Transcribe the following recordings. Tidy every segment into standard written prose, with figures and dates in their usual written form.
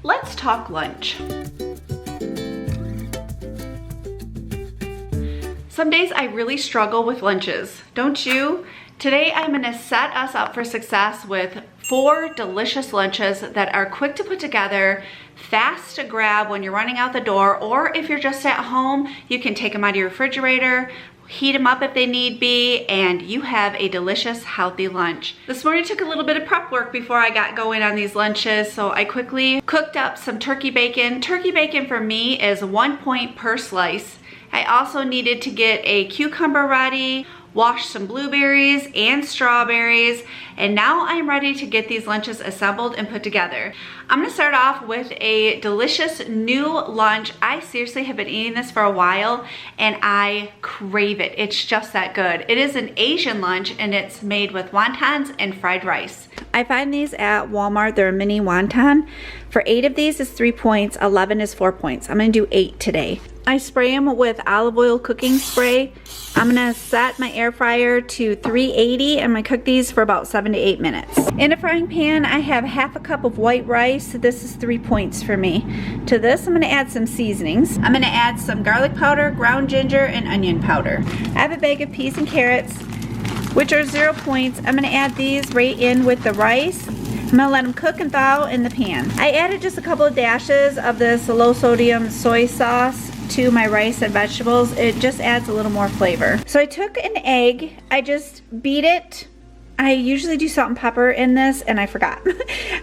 let's talk lunch. Some days I really struggle with lunches, don't you? Today I'm gonna set us up for success with 4 delicious lunches that are quick to put together, fast to grab when you're running out the door, or if you're just at home, you can take them out of your refrigerator, heat them up if they need be, and you have a delicious, healthy lunch. This morning took a little bit of prep work before I got going on these lunches, so I quickly cooked up some turkey bacon. Turkey bacon for me is 1 point per slice. I also needed to get a cucumber ready, wash some blueberries and strawberries, and now I'm ready to get these lunches assembled and put together. I'm gonna start off with a delicious new lunch. I seriously have been eating this for a while and I crave it. It's just that good. It is an Asian lunch and it's made with wontons and fried rice. I find these at Walmart. They're a mini wonton. For 8 of these is 3 points, 11 is 4 points. I'm gonna do 8 today. I spray them with olive oil cooking spray. I'm gonna set my air fryer to 380 and I'm gonna cook these for about 7 to 8 minutes. In a frying pan, I have half a cup of white rice. This is 3 points for me. To this, I'm gonna add some seasonings. I'm gonna add some garlic powder, ground ginger, and onion powder. I have a bag of peas and carrots, which are 0 points. I'm gonna add these right in with the rice. I'm gonna let them cook and thaw in the pan. I added just a couple of dashes of this low sodium soy sauce to my rice and vegetables. It just adds a little more flavor. So I took an egg, I just beat it. I usually do salt and pepper in this and I forgot.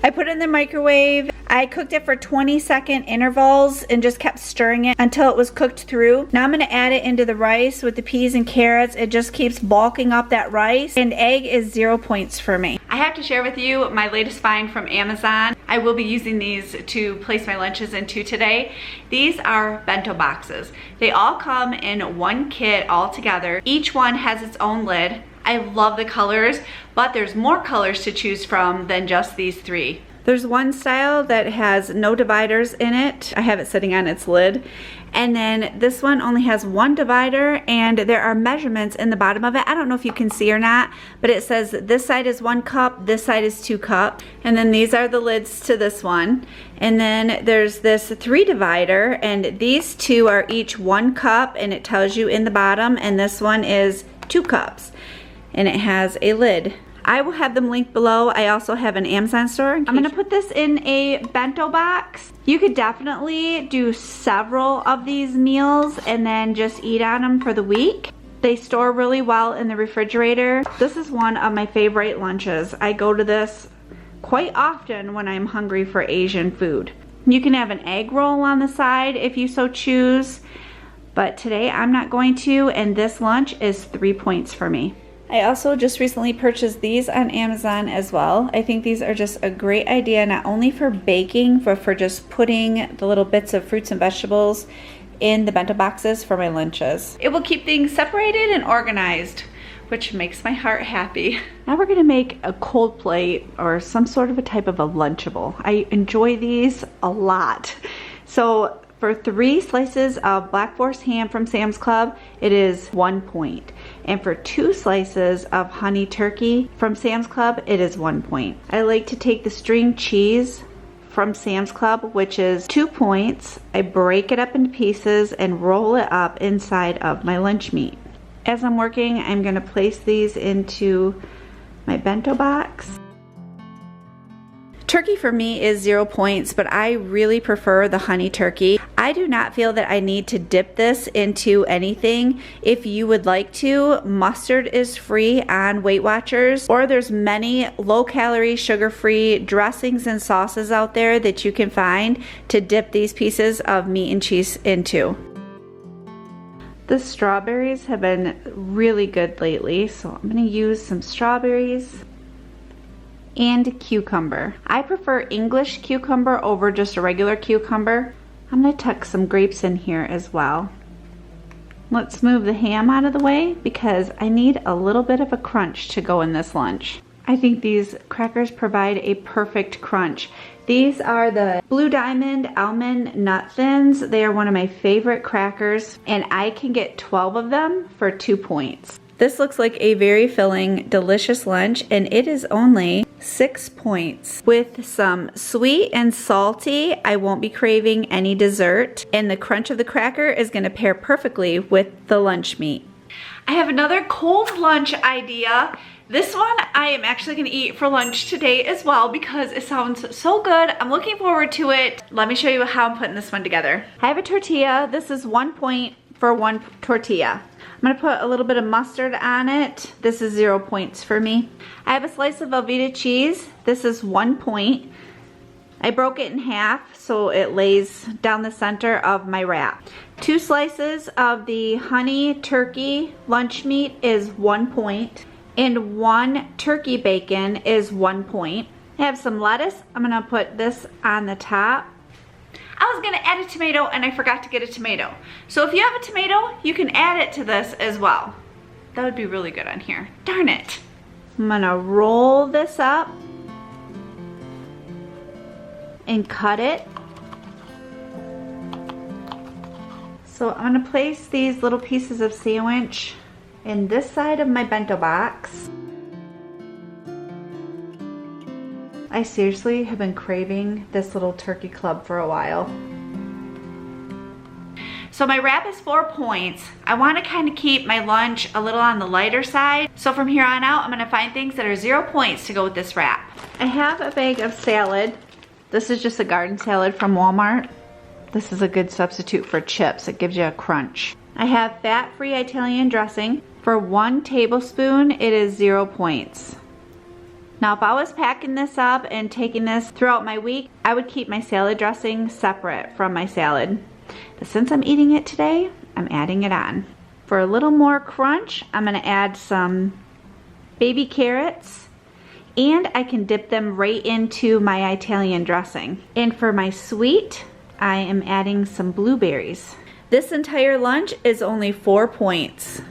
I put it in the microwave. I cooked it for 20-second intervals and just kept stirring it until it was cooked through. Now I'm gonna add it into the rice with the peas and carrots. It just keeps bulking up that rice, and egg is 0 points for me. I have to share with you my latest find from Amazon. I will be using these to place my lunches into today. These are bento boxes. They all come in one kit all together. Each one has its own lid. I love the colors, but there's more colors to choose from than just these 3. There's one style that has no dividers in it. I have it sitting on its lid. And then this one only has 1 divider, and there are measurements in the bottom of it. I don't know if you can see or not, but it says this side is 1 cup, this side is 2 cups. And then these are the lids to this one. And then there's this 3 divider, and these 2 are each 1 cup, and it tells you in the bottom, and this one is 2 cups. And it has a lid. I will have them linked below. I also have an Amazon store. I'm gonna put this in a bento box. You could definitely do several of these meals and then just eat on them for the week. They store really well in the refrigerator. This is one of my favorite lunches. I go to this quite often when I'm hungry for Asian food. You can have an egg roll on the side if you so choose, but today I'm not going to, and this lunch is 3 points for me. I also just recently purchased these on Amazon as well. I think these are just a great idea, not only for baking, but for just putting the little bits of fruits and vegetables in the bento boxes for my lunches. It will keep things separated and organized, which makes my heart happy. Now we're gonna make a cold plate or some sort of a type of a Lunchable. I enjoy these a lot. So for 3 slices of Black Forest ham from Sam's Club, it is 1 point. And for 2 slices of honey turkey from Sam's Club, it is 1 point. I like to take the string cheese from Sam's Club, which is 2 points. I break it up into pieces and roll it up inside of my lunch meat. As I'm working, I'm gonna place these into my bento box. Turkey for me is 0 points, but I really prefer the honey turkey. I do not feel that I need to dip this into anything. If you would like to, mustard is free on Weight Watchers, or there's many low-calorie, sugar-free dressings and sauces out there that you can find to dip these pieces of meat and cheese into. The strawberries have been really good lately, so I'm gonna use some strawberries and cucumber. I prefer English cucumber over just a regular cucumber. I'm gonna tuck some grapes in here as well. Let's move the ham out of the way because I need a little bit of a crunch to go in this lunch. I think these crackers provide a perfect crunch. These are the Blue Diamond Almond Nut Thins. They are one of my favorite crackers, and I can get 12 of them for 2 points. This looks like a very filling, delicious lunch, and it is only 6 points. With some sweet and salty, I won't be craving any dessert, and the crunch of the cracker is going to pair perfectly with the lunch meat. I have another cold lunch idea. This one I am actually going to eat for lunch today as well because it sounds so good. I'm looking forward to it. Let me show you how I'm putting this one together. I have a tortilla. This is 1 point for one tortilla. I'm gonna put a little bit of mustard on it. This is 0 points for me. I have a slice of Velveeta cheese. This is 1 point. I broke it in half so it lays down the center of my wrap. 2 slices of the honey turkey lunch meat is 1 point. And 1 turkey bacon is 1 point. I have some lettuce. I'm gonna put this on the top. I was gonna add a tomato and I forgot to get a tomato. So if you have a tomato, you can add it to this as well. That would be really good on here. Darn it. I'm gonna roll this up and cut it. So I'm gonna place these little pieces of sandwich in this side of my bento box. I seriously have been craving this little turkey club for a while. So my wrap is 4 points. I want to kind of keep my lunch a little on the lighter side. So from here on out, I'm going to find things that are 0 points to go with this wrap. I have a bag of salad. This is just a garden salad from Walmart. This is a good substitute for chips. It gives you a crunch. I have fat-free Italian dressing. For 1 tablespoon, it is 0 points. Now if I was packing this up and taking this throughout my week, I would keep my salad dressing separate from my salad. But since I'm eating it today, I'm adding it on. For a little more crunch, I'm gonna add some baby carrots, and I can dip them right into my Italian dressing. And for my sweet, I am adding some blueberries. This entire lunch is only 4 points.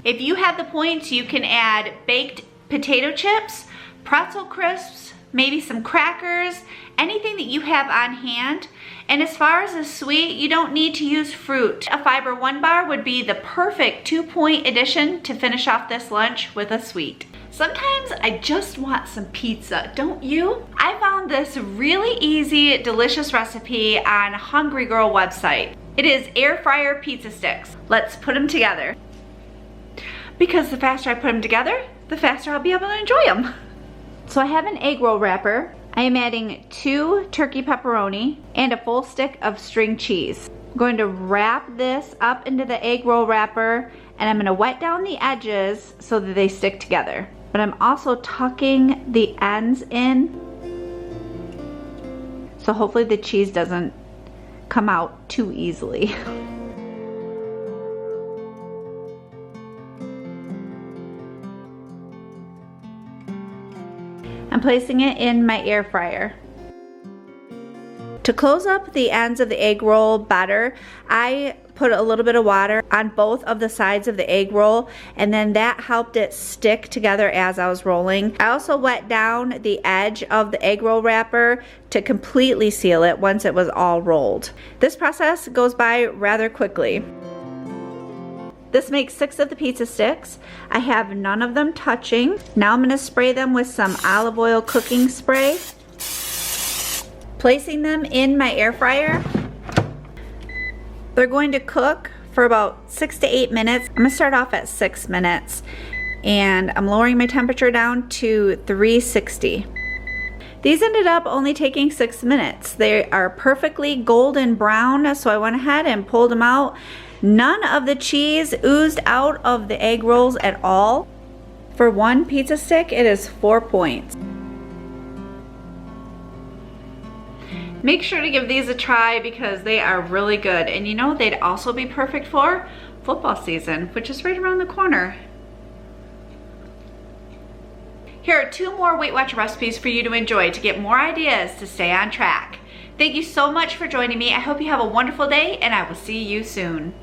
If you have the points, you can add baked potato chips, pretzel crisps, maybe some crackers, anything that you have on hand. And as far as a sweet, you don't need to use fruit. A Fiber One bar would be the perfect 2-point addition to finish off this lunch with a sweet. Sometimes I just want some pizza, don't you? I found this really easy, delicious recipe on Hungry Girl website. It is air fryer pizza sticks. Let's put them together. Because the faster I put them together, the faster I'll be able to enjoy them. So I have an egg roll wrapper. I am adding 2 turkey pepperoni and a full stick of string cheese. I'm going to wrap this up into the egg roll wrapper, and I'm going to wet down the edges so that they stick together. But I'm also tucking the ends in, so hopefully the cheese doesn't come out too easily. I'm placing it in my air fryer. To close up the ends of the egg roll batter, I put a little bit of water on both of the sides of the egg roll, and then that helped it stick together as I was rolling. I also wet down the edge of the egg roll wrapper to completely seal it once it was all rolled. This process goes by rather quickly. This makes 6 of the pizza sticks. I have none of them touching. Now I'm going to spray them with some olive oil cooking spray. Placing them in my air fryer. They're going to cook for about 6 to 8 minutes. I'm going to start off at 6 minutes, and I'm lowering my temperature down to 360. These ended up only taking 6 minutes. They are perfectly golden brown, so I went ahead and pulled them out. None of the cheese oozed out of the egg rolls at all. For 1 pizza stick, it is 4 points. Make sure to give these a try because they are really good. And you know, they'd also be perfect for football season, which is right around the corner. Here are 2 more Weight Watcher recipes for you to enjoy to get more ideas to stay on track. Thank you so much for joining me. I hope you have a wonderful day, and I will see you soon.